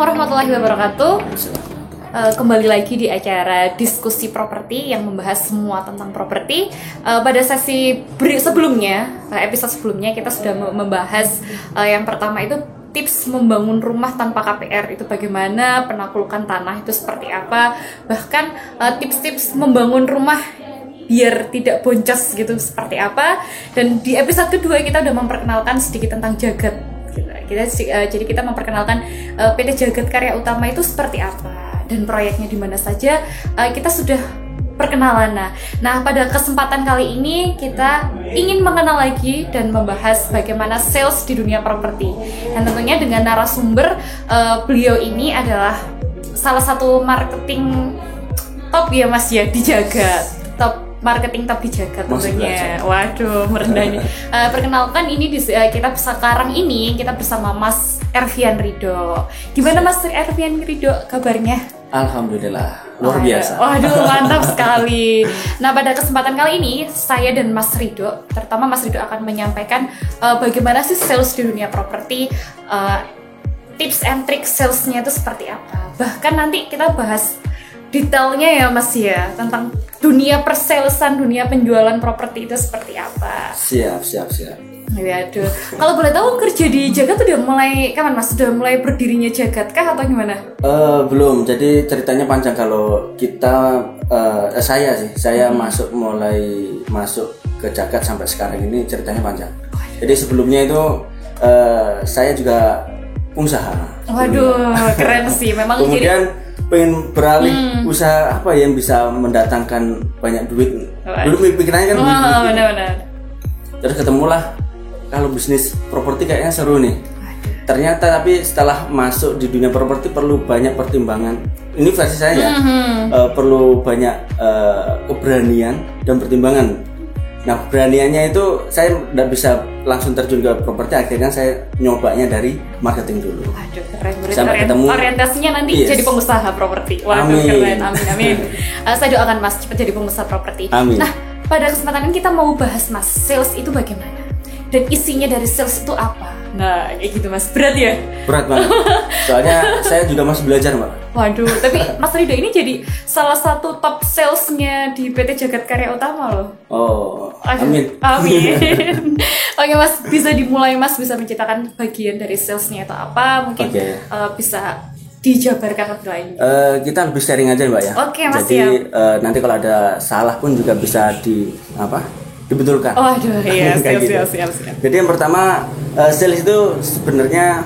warahmatullahi wabarakatuh. Kembali lagi di acara diskusi properti yang membahas semua tentang properti. Pada sesi sebelumnya, episode sebelumnya kita sudah membahas yang pertama itu tips membangun rumah tanpa KPR itu bagaimana, penaklukan tanah itu seperti apa, bahkan tips-tips membangun rumah biar tidak boncos gitu seperti apa. Dan di episode kedua kita udah memperkenalkan sedikit tentang Jagat. Jadi kita memperkenalkan PT Jagat Karya Utama itu seperti apa dan proyeknya di mana saja. Kita sudah perkenalan. Nah, pada kesempatan kali ini kita ingin mengenal lagi dan membahas bagaimana sales di dunia properti. Dan tentunya dengan narasumber beliau ini adalah salah satu marketing top ya Mas ya di Jagat. Marketing top di Jagat tentunya. Waduh, merendahnya. Perkenalkan ini kita sekarang ini kita bersama Mas Ervian Ridho. Gimana Mas Ervian Ridho kabarnya? Alhamdulillah, luar biasa. Waduh, mantap sekali. Nah, pada kesempatan kali ini saya dan Mas Ridho, terutama Mas Ridho akan menyampaikan bagaimana sih sales di dunia properti, tips and trick salesnya itu seperti apa. Bahkan nanti kita bahas detailnya ya Mas ya, tentang dunia persalesan, dunia penjualan properti itu seperti apa. Siap. Waduh, kalau boleh tahu kerja di Jagat udah mulai kapan Mas? Sudah mulai berdirinya Jagat kah atau gimana? Belum, jadi ceritanya panjang. Kalau kita, saya mulai masuk ke Jagat sampai sekarang ini ceritanya panjang. Jadi sebelumnya itu saya juga pengusaha. Waduh, keren sih. Memang kemudian pengen beralih usaha apa yang bisa mendatangkan banyak duit. Dulu pikirannya kan duit. Benar-benar. Terus ketemulah kalau bisnis properti kayaknya seru nih. Ternyata tapi setelah masuk di dunia properti perlu banyak pertimbangan. Ini versi saya ya. Perlu banyak keberanian dan pertimbangan. Nah, keberaniannya itu saya tidak bisa langsung terjun ke properti, akhirnya saya nyobanya dari marketing dulu. Waduh, keren. Sampai ketemu orientasinya nanti jadi pengusaha properti. Waduh, keren. Amin. Saya doakan Mas cepat jadi pengusaha properti. Amin. Nah, pada kesempatan ini kita mau bahas Mas, sales itu bagaimana? Dan isinya dari sales itu apa? Nah, kayak gitu Mas. Berat ya? Berat banget. Soalnya saya juga masih belajar, Mbak. Waduh, tapi Mas Ridho ini jadi salah satu top salesnya di PT Jagat Karya Utama loh. Oh, amin. Oke Mas, bisa dimulai Mas, bisa menceritakan bagian dari salesnya itu apa? Mungkin bisa dijabarkan lebih lanjut. Kita lebih sharing aja Mbak ya. Oke Mas. Jadi nanti kalau ada salah pun juga bisa dibetulkan. Waduh, iya, siap. Jadi yang pertama, sales itu sebenarnya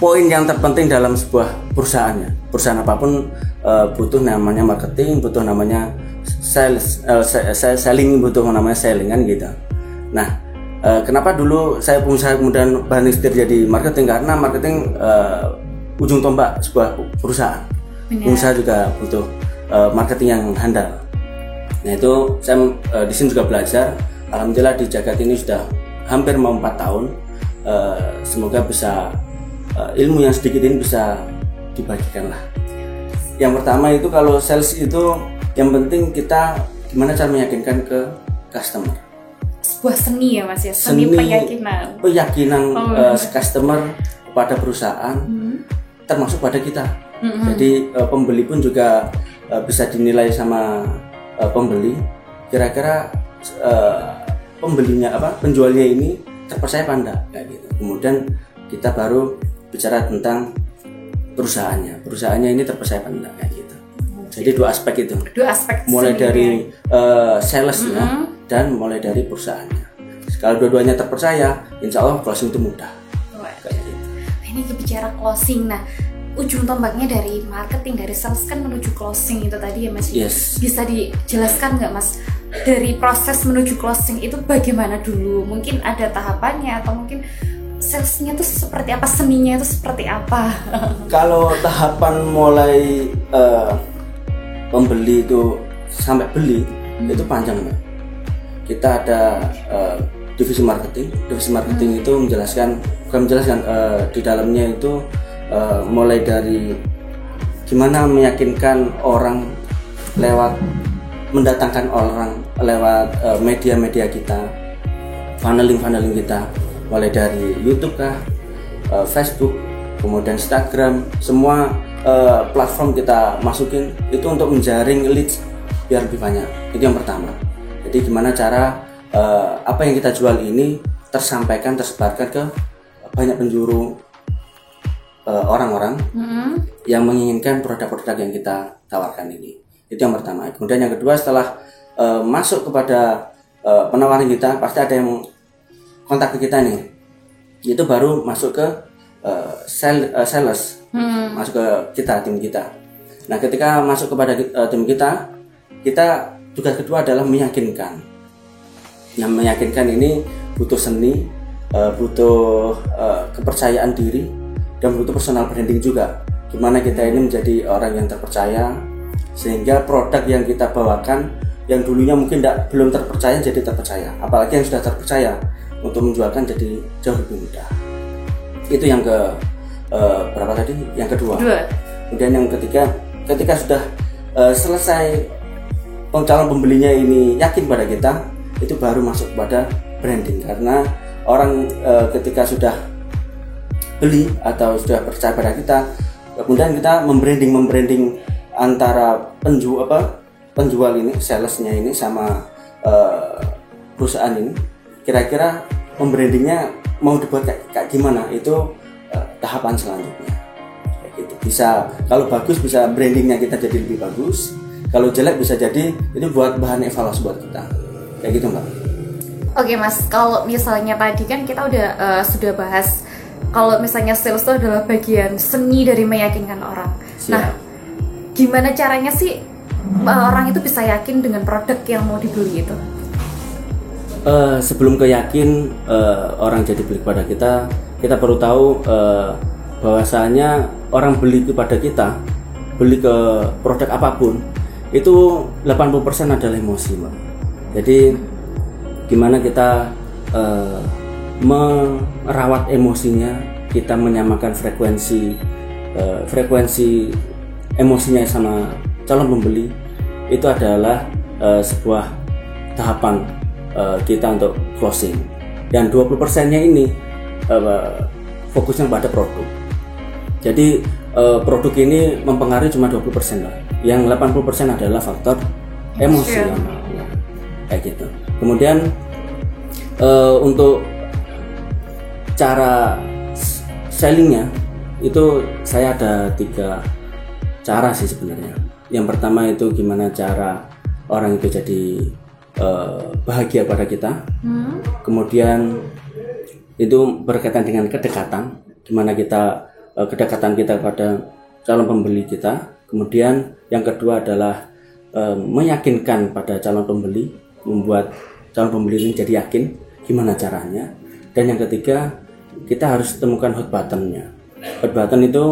poin yang terpenting dalam sebuah perusahaannya. Perusahaan apapun butuh namanya marketing, butuh namanya sales, selling, butuh namanya selling kan gitu. Nah, kenapa dulu saya pengusaha kemudian setir jadi marketing? Karena marketing ujung tombak sebuah perusahaan. Benar. Pengusaha juga butuh marketing yang handal. Nah itu saya di sini juga belajar. Alhamdulillah di Jagat ini sudah hampir mau 4 tahun. Semoga bisa ilmu yang sedikit ini bisa dibagikan lah. Yang pertama itu kalau sales itu yang penting kita gimana cara meyakinkan ke customer. Sebuah seni ya Mas ya, seni peyakinan. Customer kepada perusahaan, termasuk pada kita. Jadi pembeli pun juga bisa dinilai sama pembeli, kira-kira penjualnya ini terpercaya apa enggak kayak gitu. Kemudian kita baru bicara tentang perusahaannya ini terpercaya apa enggak kayak gitu. Jadi dua aspek itu. Mulai dari salesnya dan mulai dari perusahaannya. Kalau dua-duanya terpercaya, insya Allah closing itu mudah. Kayak gitu. Ini bicara closing, nah ujung tombaknya dari marketing, dari sales kan menuju closing itu tadi ya Mas. Yes. Bisa dijelaskan nggak Mas, dari proses menuju closing itu bagaimana dulu? Mungkin ada tahapannya atau mungkin salesnya itu seperti apa, seninya itu seperti apa? Kalau tahapan mulai pembeli itu sampai beli itu panjang Mbak. Kita ada divisi marketing. Divisi marketing itu bukan menjelaskan di dalamnya itu mulai dari gimana meyakinkan orang lewat mendatangkan orang lewat media-media kita, funneling kita, mulai dari YouTube kah, Facebook, kemudian Instagram, semua platform kita masukin itu untuk menjaring leads biar lebih banyak. Itu yang pertama. Jadi gimana cara apa yang kita jual ini tersampaikan, tersebarkan ke banyak penjuru orang-orang yang menginginkan produk-produk yang kita tawarkan ini. Itu yang pertama. Kemudian yang kedua, setelah masuk kepada penawaran kita, pasti ada yang kontak ke kita nih. Itu baru masuk ke sales, masuk ke kita, tim kita. Nah, ketika masuk kepada tim kita tugas kedua adalah meyakinkan. Yang meyakinkan ini butuh seni, butuh kepercayaan diri, dan butuh personal branding juga. Gimana kita ini menjadi orang yang terpercaya, sehingga produk yang kita bawakan yang dulunya mungkin belum terpercaya jadi terpercaya. Apalagi yang sudah terpercaya, untuk menjualkan jadi jauh lebih mudah. Itu yang berapa tadi? Yang kedua. Kemudian yang ketiga, ketika sudah selesai calon pembelinya ini yakin pada kita, itu baru masuk pada branding. Karena orang ketika sudah beli atau sudah percaya pada kita, kemudian kita membranding antara penjual ini, salesnya ini sama perusahaan ini. Kira-kira membrandingnya mau dibuat kayak gimana? Itu tahapan selanjutnya. Kayak gitu. Bisa, kalau bagus bisa brandingnya kita jadi lebih bagus. Kalau jelek bisa jadi itu buat bahan evaluasi buat kita. Kayak gitu, Mbak. Oke, Mas. Kalau misalnya tadi kan kita sudah bahas kalau misalnya sales itu adalah bagian seni dari meyakinkan orang. Siap. Nah, gimana caranya sih orang itu bisa yakin dengan produk yang mau dibeli itu? Sebelum yakin orang jadi beli kepada kita perlu tahu bahwasanya orang beli kepada kita, beli ke produk apapun, itu 80% adalah emosi, Mbak. Jadi gimana kita merawat emosinya, kita menyamakan frekuensi emosinya sama calon pembeli, itu adalah sebuah tahapan kita untuk closing. Dan 20%-nya ini fokusnya pada produk. Jadi produk ini mempengaruhi cuma 20% lah. Yang 80% adalah faktor emosional. Kayak gitu. Kemudian untuk cara sellingnya itu saya ada 3 cara sih sebenarnya. Yang pertama itu gimana cara orang itu jadi bahagia pada kita. Kemudian itu berkaitan dengan kedekatan, gimana kita kedekatan kita pada calon pembeli kita. Kemudian yang kedua adalah meyakinkan pada calon pembeli, membuat calon pembeli ini jadi yakin, gimana caranya. Dan yang ketiga, kita harus temukan hot button-nya. Hot button itu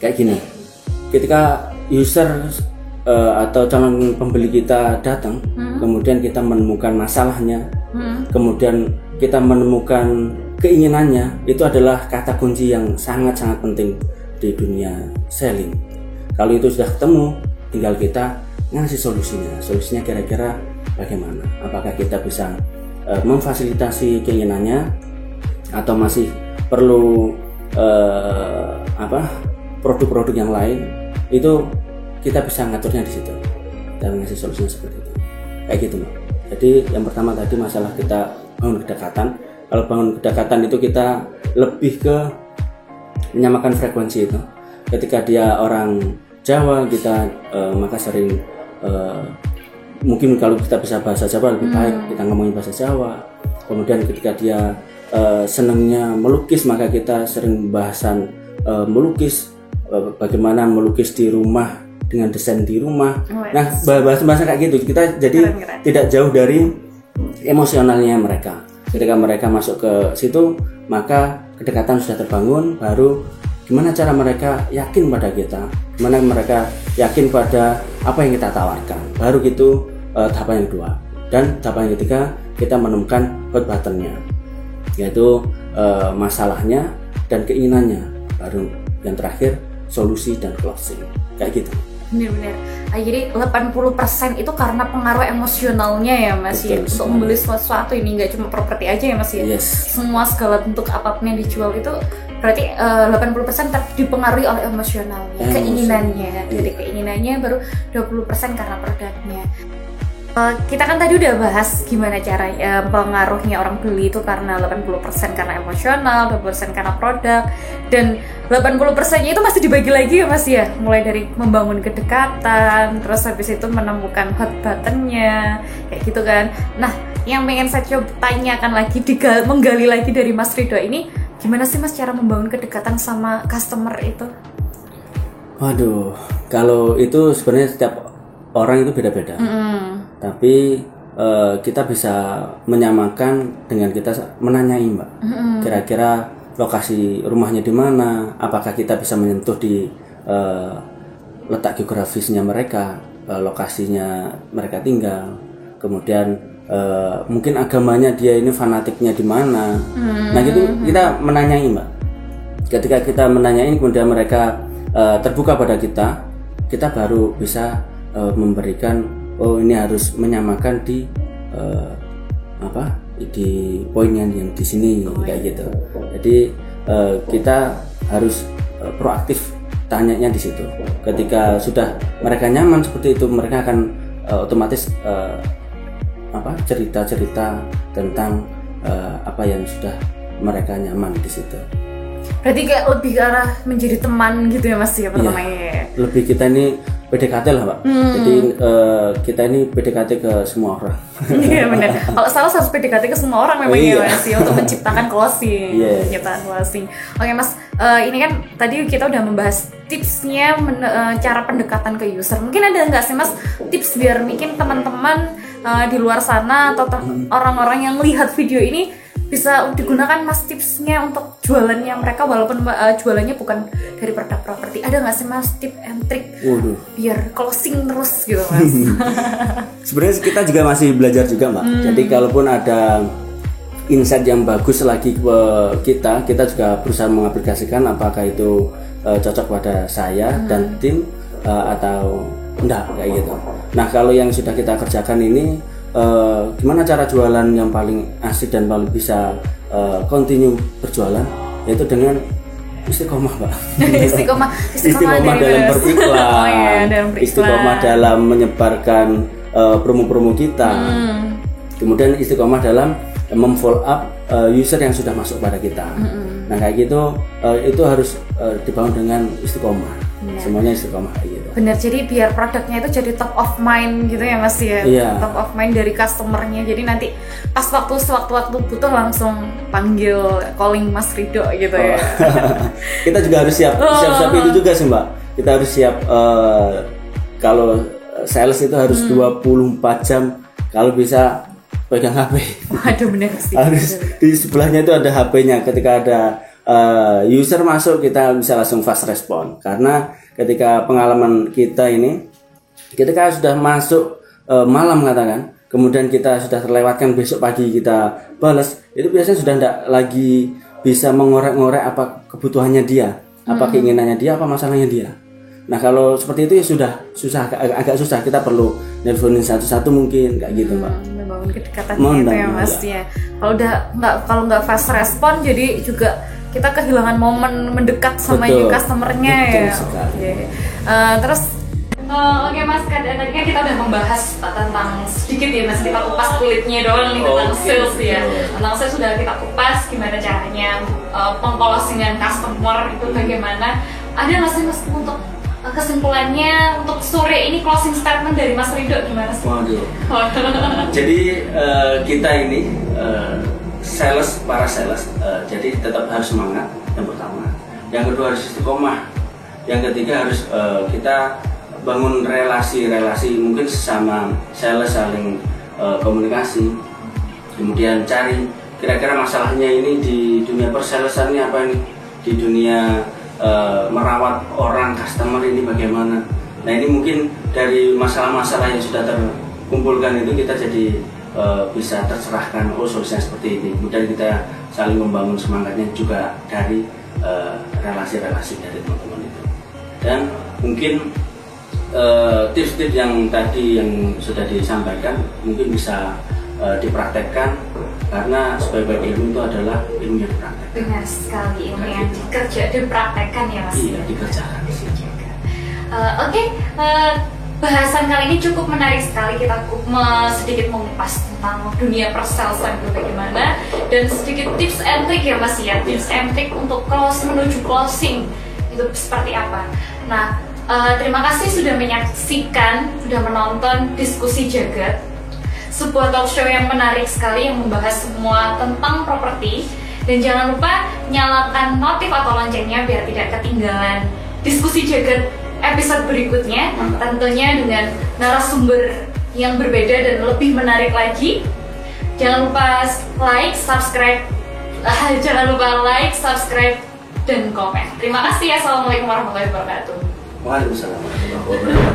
kayak gini, ketika user atau calon pembeli kita datang, kemudian kita menemukan masalahnya, kemudian kita menemukan keinginannya, itu adalah kata kunci yang sangat-sangat penting di dunia selling. Kalau itu sudah ketemu, tinggal kita ngasih solusinya kira-kira bagaimana, apakah kita bisa memfasilitasi keinginannya atau masih perlu produk-produk yang lain. Itu kita bisa ngaturnya di situ dan ngasih solusinya seperti itu, kayak gitu, Mbak. Jadi yang pertama tadi masalah kita bangun kedekatan. Kalau bangun kedekatan itu kita lebih ke menyamakan frekuensi itu. Ketika dia orang Jawa, kita maka sering mungkin kalau kita bisa bahasa Jawa lebih baik kita ngomongin bahasa Jawa. Kemudian ketika dia senangnya melukis, maka kita sering bahasan melukis, bagaimana melukis di rumah dengan desain di rumah. Nah, bahasa kayak gitu kita jadi keren. Tidak jauh dari emosionalnya mereka. Ketika mereka masuk ke situ, maka kedekatan sudah terbangun. Baru gimana cara mereka yakin pada kita, gimana mereka yakin pada apa yang kita tawarkan. Baru gitu tahapan yang kedua. Dan tahapan yang ketiga, kita menemukan hot button-nya, yaitu masalahnya dan keinginannya. Baru yang terakhir, solusi dan closing, kayak gitu. Benar-benar. Jadi 80% itu karena pengaruh emosionalnya ya, Mas. Betul, ya, untuk membeli sesuatu ini nggak cuma properti aja ya, Mas ya. Yes. Semua segala bentuk apapun yang dijual itu Berarti 80% dipengaruhi oleh emosionalnya, keinginannya. Dari keinginannya baru 20% karena produknya. Kita kan tadi udah bahas gimana cara pengaruhnya orang beli itu karena 80% karena emosional, 20% karena produk, dan 80%-nya itu masih dibagi lagi ya Mas ya, mulai dari membangun kedekatan, terus habis itu menemukan hot button-nya, kayak gitu kan. Nah, yang pengen saya coba tanyakan lagi, menggali lagi dari Mas Ridho ini, gimana sih Mas cara membangun kedekatan sama customer itu? Waduh, kalau itu sebenarnya setiap orang itu beda-beda. Tapi kita bisa menyamakan dengan kita menanyai Mbak. Kira-kira lokasi rumahnya di mana? Apakah kita bisa menyentuh di letak geografisnya mereka, lokasinya mereka tinggal. Kemudian mungkin agamanya dia ini fanatiknya di mana. Nah gitu kita menanyai Mbak. Ketika kita menanyai kemudian mereka terbuka pada kita baru bisa memberikan ini harus menyamakan di di poin yang di sini kayak gitu. Jadi kita harus proaktif tanyanya di situ. Ketika sudah mereka nyaman seperti itu, mereka akan otomatis cerita-cerita tentang apa yang sudah mereka nyaman di situ. Berarti kayak lebih ke arah menjadi teman gitu ya Mas ya pertamanya. Iya, lebih kita ini PDKT lah Pak. Jadi kita ini PDKT ke semua orang. Iya benar. Kalau salah harus PDKT ke semua orang memang ya Mas ya, untuk menciptakan closing. Menciptakan closing. Oke Mas, ini kan tadi kita udah membahas tipsnya cara pendekatan ke user. Mungkin ada nggak sih Mas tips biar mungkin teman-teman di luar sana atau orang-orang yang lihat video ini bisa digunakan Mas tipsnya untuk jualannya mereka, walaupun jualannya bukan dari produk properti. Ada nggak sih Mas tip and trick biar closing terus gitu Mas? Sebenarnya kita juga masih belajar juga Mbak. Jadi kalaupun ada insight yang bagus lagi ke kita juga berusaha mengaplikasikan apakah itu cocok pada saya dan tim atau enggak kayak gitu. Nah kalau yang sudah kita kerjakan ini gimana cara jualan yang paling asik dan paling bisa continue berjualan, yaitu dengan istiqomah Pak. istiqomah dalam beriklan, istiqomah dalam menyebarkan promo-promo kita, kemudian istiqomah dalam memfollow up user yang sudah masuk pada kita. Nah kayak gitu itu harus dibangun dengan istiqomah. Semuanya istiqomah gitu. Benar, jadi biar produknya itu jadi top of mind gitu ya Mas ya. Top of mind dari customernya. Jadi nanti pas waktu butuh langsung panggil calling Mas Ridho gitu ya. Kita juga harus siap itu juga sih Mbak. Kita harus siap kalau sales itu harus 24 jam kalau bisa pegang HP. Waduh benar sih. Harus di sebelahnya itu ada HP-nya. Ketika ada user masuk kita bisa langsung fast respon, karena ketika pengalaman kita ini ketika sudah masuk malam katakan, kemudian kita sudah terlewatkan besok pagi kita balas, itu biasanya sudah tidak lagi bisa mengorek-ngorek apa kebutuhannya dia, apa keinginannya dia, apa masalahnya dia. Nah kalau seperti itu ya sudah susah, agak susah, kita perlu nelponin satu-satu mungkin kayak gitu Pak. Membangun kedekatannya itu ya Mas ya. Kalau nggak fast respon jadi juga kita kehilangan momen mendekat sama customernya ya. Terus oke Mas, tadi kan kita udah membahas tentang sedikit ya Mas, kita kupas kulitnya doang nih tentang sales ya. Tentang sales sudah kita kupas gimana caranya pengclosingan customer itu bagaimana. Ada nggak sih Mas untuk kesimpulannya untuk sore ini closing statement dari Mas Ridho gimana sih? Jadi kita ini para sales, jadi tetap harus semangat yang pertama. Yang kedua harus istiqomah. Yang ketiga harus kita bangun relasi mungkin sesama sales, saling komunikasi. Kemudian cari kira-kira masalahnya ini di dunia persalesan ini apa ini, di dunia merawat orang customer ini bagaimana. Nah ini mungkin dari masalah-masalah yang sudah terkumpulkan itu kita jadi bisa tercerahkan, solusinya seperti ini. Kemudian kita saling membangun semangatnya juga dari relasi-relasi dari teman-teman itu. Dan mungkin tips-tips yang tadi yang sudah disampaikan mungkin bisa dipraktekkan karena sebaik-baik ilmu itu adalah ilmu yang praktek. Benar sekali, ilmu yang dipraktekkan ya Mas. Iya, dikerjakan. Oke, bahasan kali ini cukup menarik sekali. Kita sedikit mengupas tentang dunia persalesan itu bagaimana, dan sedikit tips and trick ya Mas ya, tips and trick untuk menuju closing itu seperti apa. Nah, terima kasih sudah menyaksikan, sudah menonton Diskusi Jagat, sebuah talk show yang menarik sekali yang membahas semua tentang properti. Dan jangan lupa nyalakan notif atau loncengnya biar tidak ketinggalan Diskusi Jagat episode berikutnya, tentunya dengan narasumber yang berbeda dan lebih menarik lagi. Jangan lupa subscribe, dan komen. Terima kasih. Assalamualaikum warahmatullahi wabarakatuh. Waalaikumsalam warahmatullahi wabarakatuh.